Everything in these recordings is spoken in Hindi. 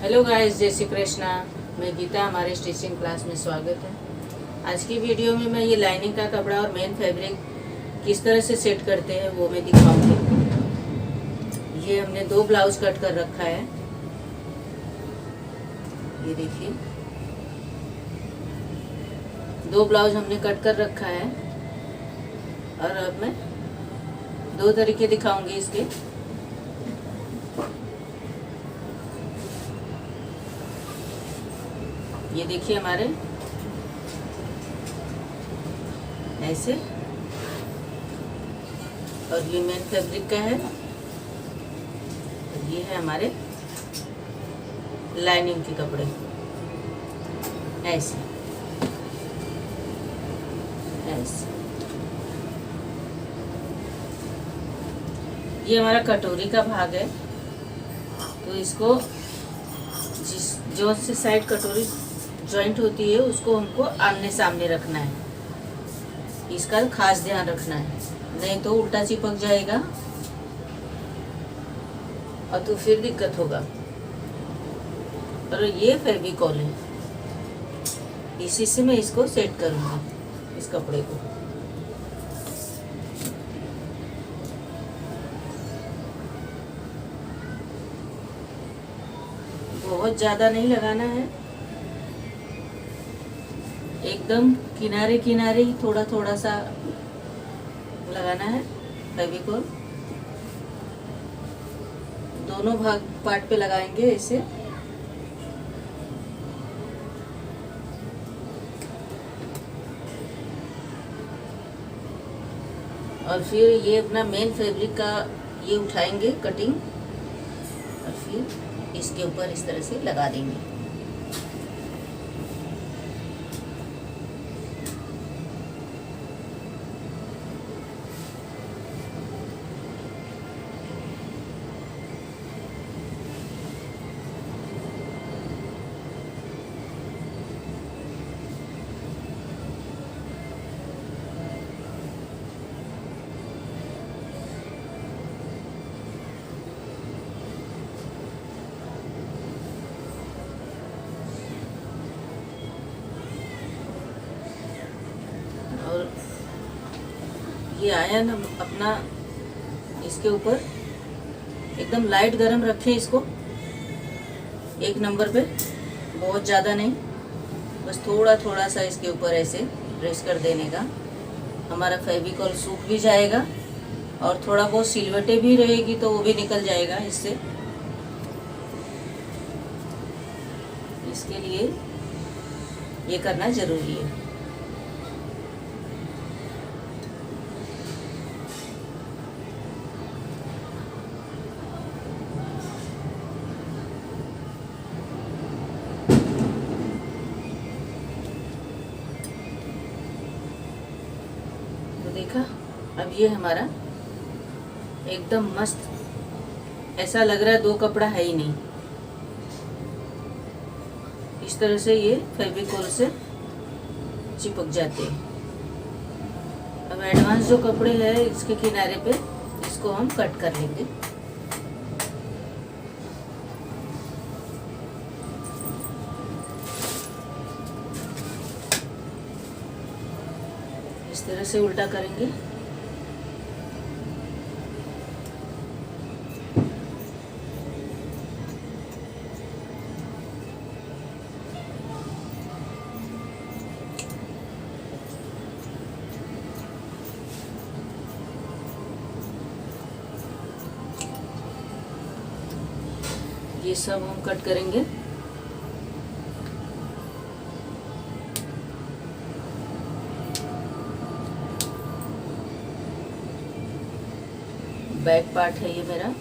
हेलो गाइस, जय श्री कृष्णा। मैं गीता, हमारे स्टिचिंग क्लास में स्वागत है। आज की वीडियो में मैं ये लाइनिंग का कपड़ा और मेन फैब्रिक किस तरह से सेट करते हैं वो मैं दिखाऊंगी। ये हमने 2 ब्लाउज कट कर रखा है, ये देखिए 2 ब्लाउज हमने कट कर रखा है। और अब मैं 2 तरीके दिखाऊंगी इसके। ये देखिए हमारे ऐसे, और ये मेन फैब्रिक का है, और ये है हमारे लाइनिंग के कपड़े ऐसे ऐसे। ये हमारा कटोरी का भाग है, तो इसको जो से साइड कटोरी जॉइंट होती है उसको हमको आमने सामने रखना है। इसका खास ध्यान रखना है, नहीं तो उल्टा चिपक जाएगा और तो फिर दिक्कत होगा। और ये फेविकॉल है, इसी से मैं इसको सेट करूंगी इस कपड़े को। बहुत ज़्यादा नहीं लगाना है, एकदम किनारे किनारे ही थोड़ा थोड़ा सा लगाना है फेविकॉल। दोनों भाग पार्ट पे लगाएंगे ऐसे। और फिर ये अपना मेन फैब्रिक का ये उठाएंगे कटिंग, और फिर इसके ऊपर इस तरह से लगा देंगे। और ये आया ना अपना, इसके ऊपर एकदम लाइट गरम रखें इसको 1 नंबर पे, बहुत ज़्यादा नहीं, बस थोड़ा थोड़ा सा इसके ऊपर ऐसे प्रेस कर देने का। हमारा फेविकॉल सूख भी जाएगा और थोड़ा बहुत सिलवटें भी रहेगी तो वो भी निकल जाएगा इससे। इसके लिए ये करना ज़रूरी है। देखा, अब ये हमारा एकदम मस्त, ऐसा लग रहा है 2 कपड़ा है ही नहीं। इस तरह से ये फेविकॉल से चिपक जाते हैं। अब एडवांस जो कपड़े हैं इसके किनारे पे, इसको हम कट कर लेंगे। इस तरह से उल्टा करेंगे। ये सब हम कट करेंगे। बैक पार्ट है ये मेरा।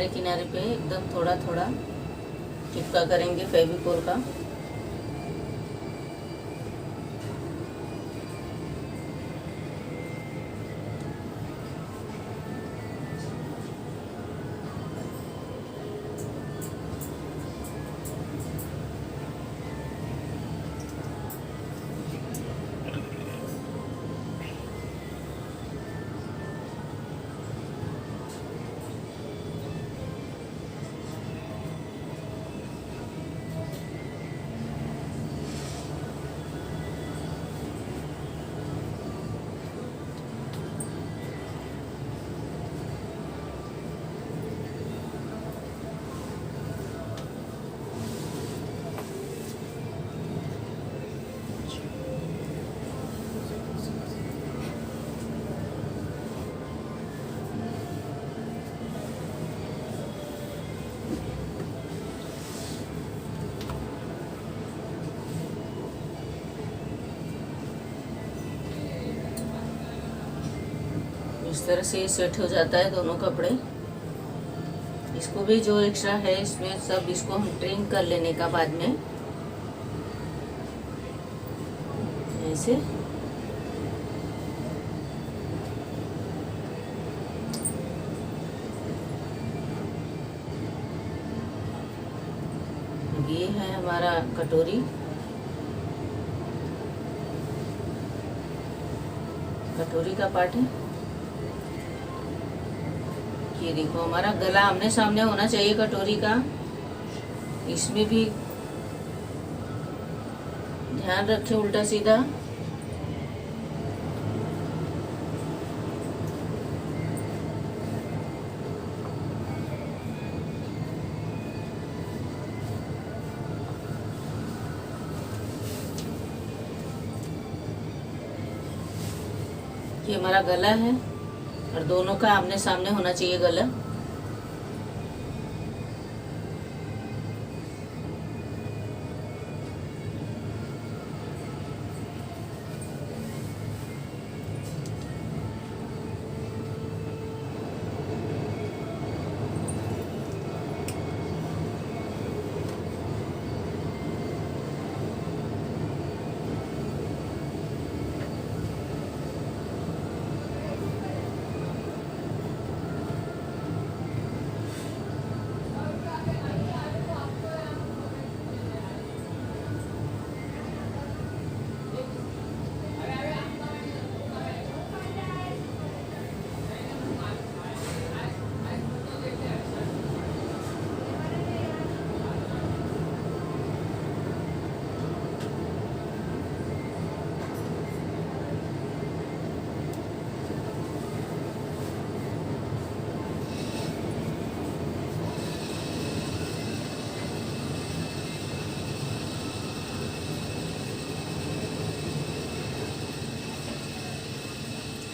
किनारे पे एकदम थोड़ा थोड़ा चिपका करेंगे फेविकोल का। इस तरह से सेट हो जाता है दोनों कपड़े। इसको भी जो एक्स्ट्रा है इसमें सब इसको हम ट्रिम कर लेने का बाद में ऐसे। ये है हमारा कटोरी। कटोरी का पार्ट है। ये देखो हमारा गला आमने सामने होना चाहिए कटोरी का। इसमें भी ध्यान रखें उल्टा सीधा। ये हमारा गला है और दोनों का आमने सामने होना चाहिए गला।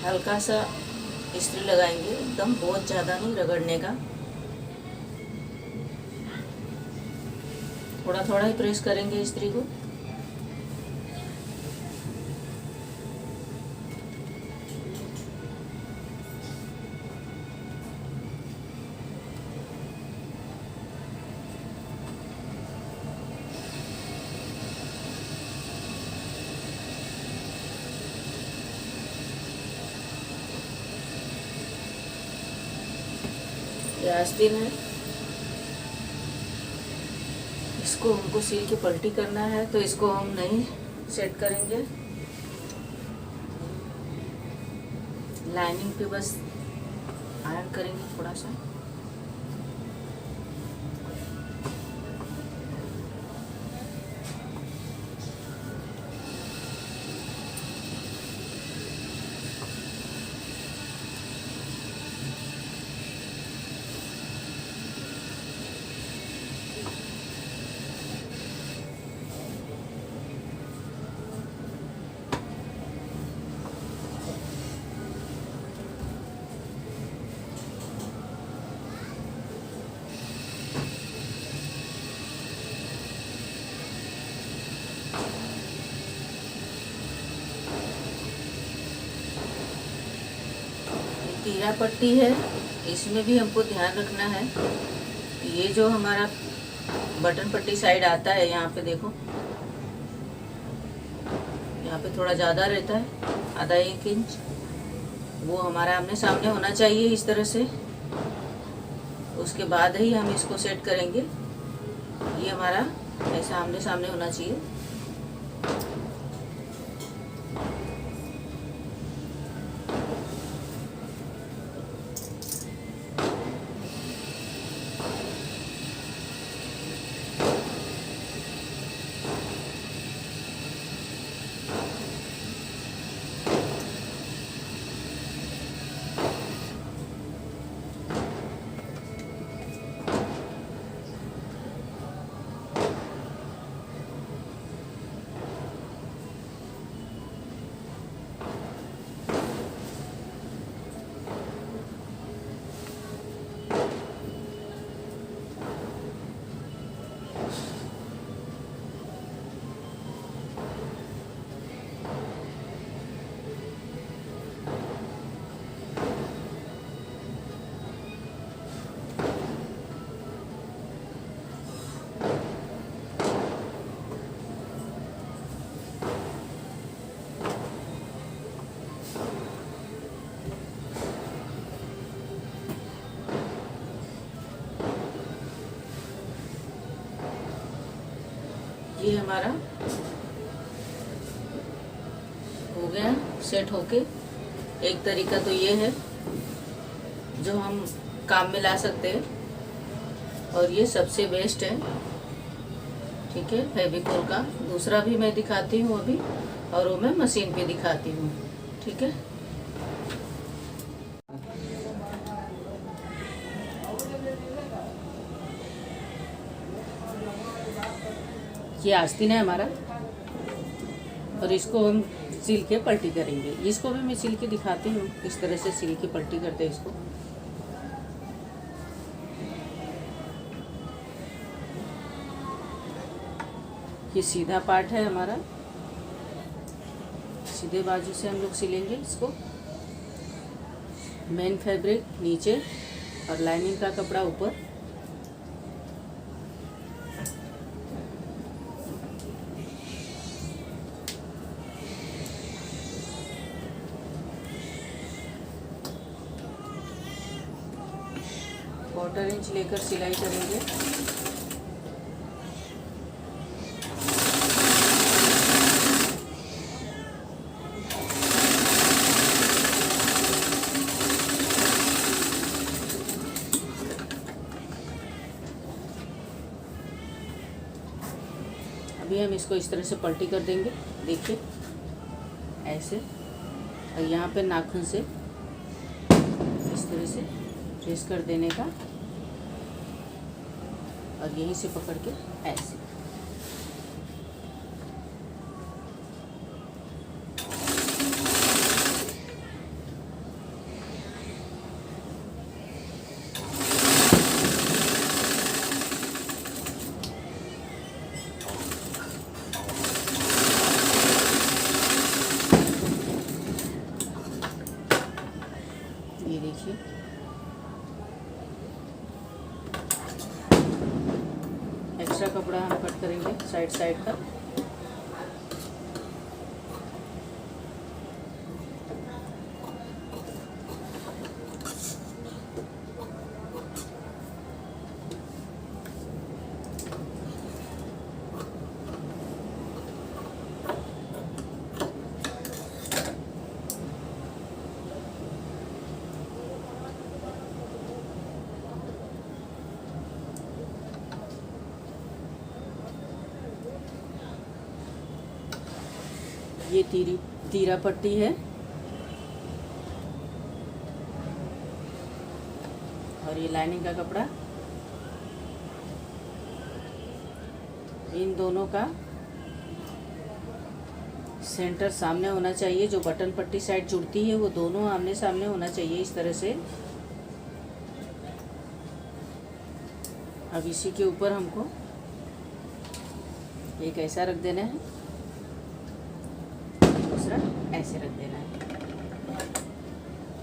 हल्का सा इस्त्री लगाएंगे, एकदम बहुत ज़्यादा नहीं रगड़ने का, थोड़ा थोड़ा ही प्रेस करेंगे इस्त्री को। ये आस्तीन है, इसको हमको सील के पलटी करना है तो इसको हम नहीं सेट करेंगे, लाइनिंग पे बस आयरन करेंगे थोड़ा सा। तीरा पट्टी है, इसमें भी हमको ध्यान रखना है, ये जो हमारा बटन पट्टी साइड आता है, यहाँ पे देखो, यहाँ पे थोड़ा ज़्यादा रहता है, आधा 1 इंच, वो हमारा आमने सामने होना चाहिए इस तरह से। उसके बाद ही हम इसको सेट करेंगे। ये हमारा ऐसा आमने सामने होना चाहिए। ये हमारा हो गया सेट होके। एक तरीका तो ये है जो हम काम में ला सकते हैं, और ये सबसे बेस्ट है। ठीक है, फेविकोल का दूसरा भी मैं दिखाती हूँ अभी, और वो मैं मशीन पे दिखाती हूँ। ठीक है, ये आस्तीन है हमारा, और इसको हम सिल के पलटी करेंगे। इसको भी मैं सिल के दिखाती हूँ, इस तरह से सिल के पलटी करते हैं इसको। ये सीधा पार्ट है हमारा, सीधे बाजू से हम लोग सिलेंगे इसको। मेन फैब्रिक नीचे और लाइनिंग का कपड़ा ऊपर। क्वार्टर इंच लेकर सिलाई करेंगे। अभी हम इसको इस तरह से पलटी कर देंगे, देखिए ऐसे, और यहाँ पे नाखून से इस तरह से प्रेस कर देने का, और यहीं से पकड़ के ऐसे। ये देखिए, एक्स्ट्रा कपड़ा हम कट करेंगे साइड साइड का। ये तीरा पट्टी है, और ये लाइनिंग का कपड़ा। इन दोनों का सेंटर सामने होना चाहिए। जो बटन पट्टी साइड जुड़ती है वो दोनों आमने सामने होना चाहिए, इस तरह से। अब इसी के ऊपर हमको एक ऐसा रख देना है, दूसरा ऐसे रख देना है।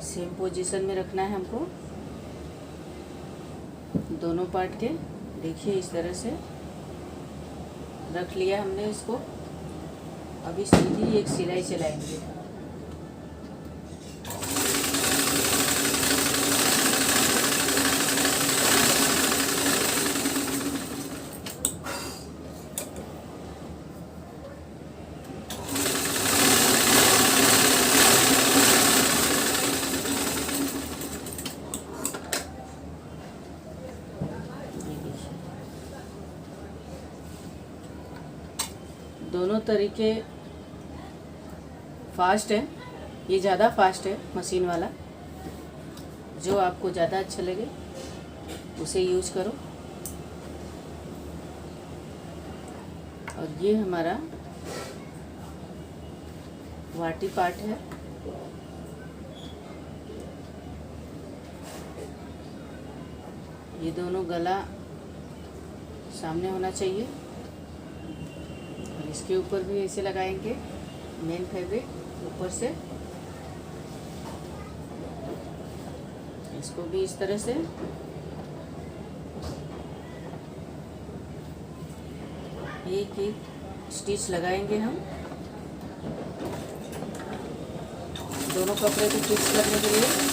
सेम पोजीशन में रखना है हमको। दोनों पार्ट के देखिए इस तरह से रख लिया हमने इसको। अभी सीधी एक सिलाई चलाएंगे। दोनों तरीके फास्ट है, ये ज़्यादा फास्ट है मशीन वाला। जो आपको ज़्यादा अच्छा लगे उसे यूज करो। और ये हमारा वाटी पार्ट है। ये दोनों गला सामने होना चाहिए। और इसके ऊपर भी ऐसे लगाएंगे मेन फैब्रिक ऊपर से। इसको भी इस तरह से एक एक स्टिच लगाएंगे हम दोनों कपड़े को फिक्स करने के लिए।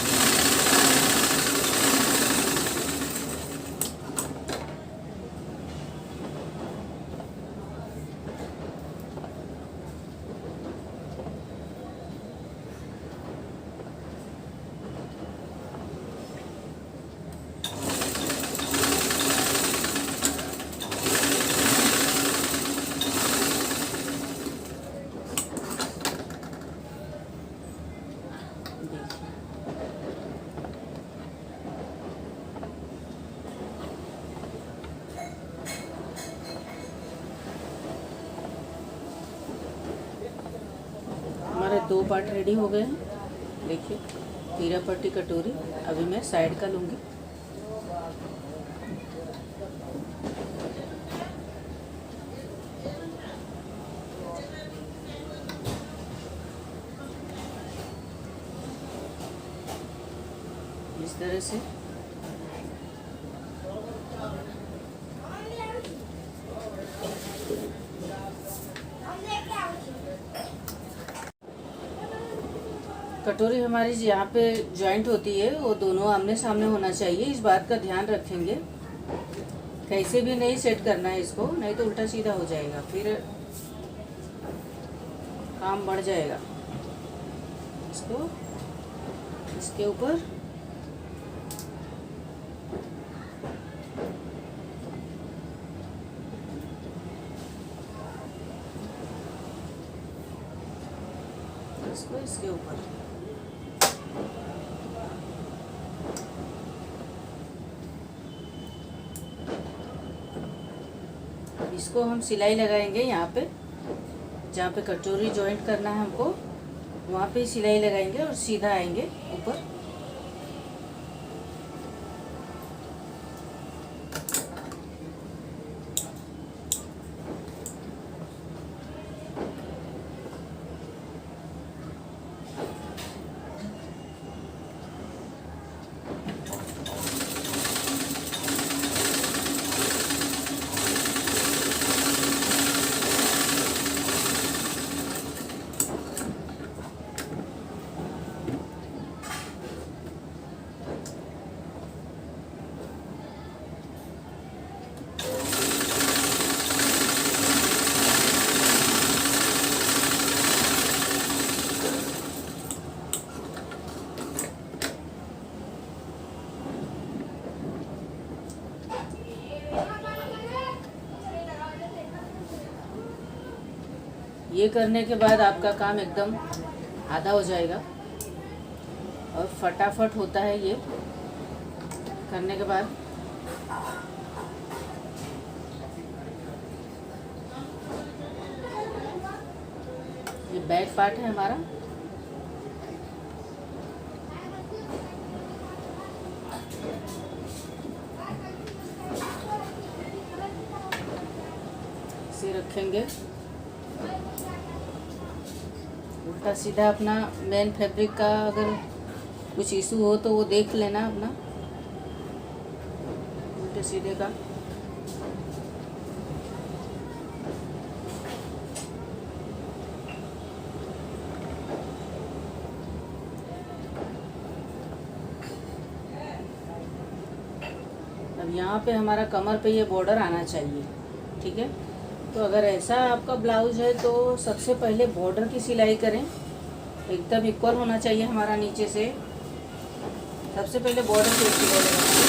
हमारे दो पार्ट रेडी हो गए हैं। देखिए तीरा पट्टी कटोरी। अभी मैं साइड का लूँगी। इस तरह से कटोरी हमारी यहाँ पे जॉइंट होती है वो दोनों आमने सामने होना चाहिए। इस बात का ध्यान रखेंगे। कैसे भी नहीं सेट करना है इसको, नहीं तो उल्टा सीधा हो जाएगा, फिर काम बढ़ जाएगा। इसको इसके ऊपर इसको इसके ऊपर इसको हम सिलाई लगाएंगे। यहाँ पे जहाँ पे कटोरी जॉइंट करना है हमको वहाँ पे सिलाई लगाएंगे और सीधा आएंगे ऊपर। ये करने के बाद आपका काम एकदम आधा हो जाएगा और फटाफट होता है ये करने के बाद। ये बैक पार्ट है हमारा। इसे रखेंगे उल्टा सीधा। अपना मेन फैब्रिक का अगर कुछ इशू हो तो वो देख लेना अपना। उल्टे उल्टे सीधे का। अब यहाँ पे हमारा कमर पे ये बॉर्डर आना चाहिए, ठीक है। तो अगर ऐसा आपका ब्लाउज है तो सबसे पहले बॉर्डर की सिलाई करें, एकदम इक्वल होना चाहिए हमारा नीचे से। सबसे पहले बॉर्डर की सिलाई लगाएंगे।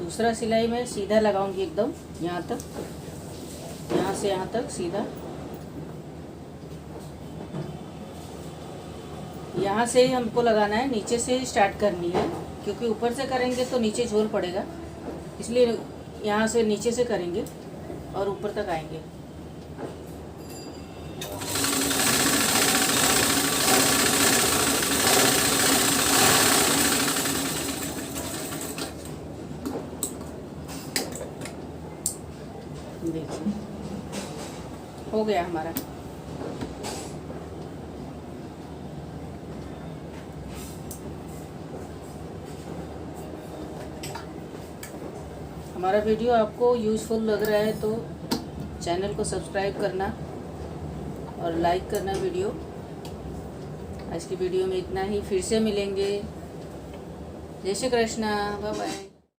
दूसरा सिलाई मैं सीधा लगाऊंगी एकदम यहाँ तक, यहाँ से यहाँ तक सीधा। यहाँ से ही हमको लगाना है, नीचे से ही स्टार्ट करनी है, क्योंकि ऊपर से करेंगे तो नीचे झोल पड़ेगा, इसलिए यहाँ से नीचे से करेंगे और ऊपर तक आएंगे। देखिए हो गया हमारा। हमारा वीडियो आपको यूज़फुल लग रहा है तो चैनल को सब्सक्राइब करना और लाइक करना वीडियो। आज की वीडियो में इतना ही, फिर से मिलेंगे। जय श्री कृष्णा, बाय बाय।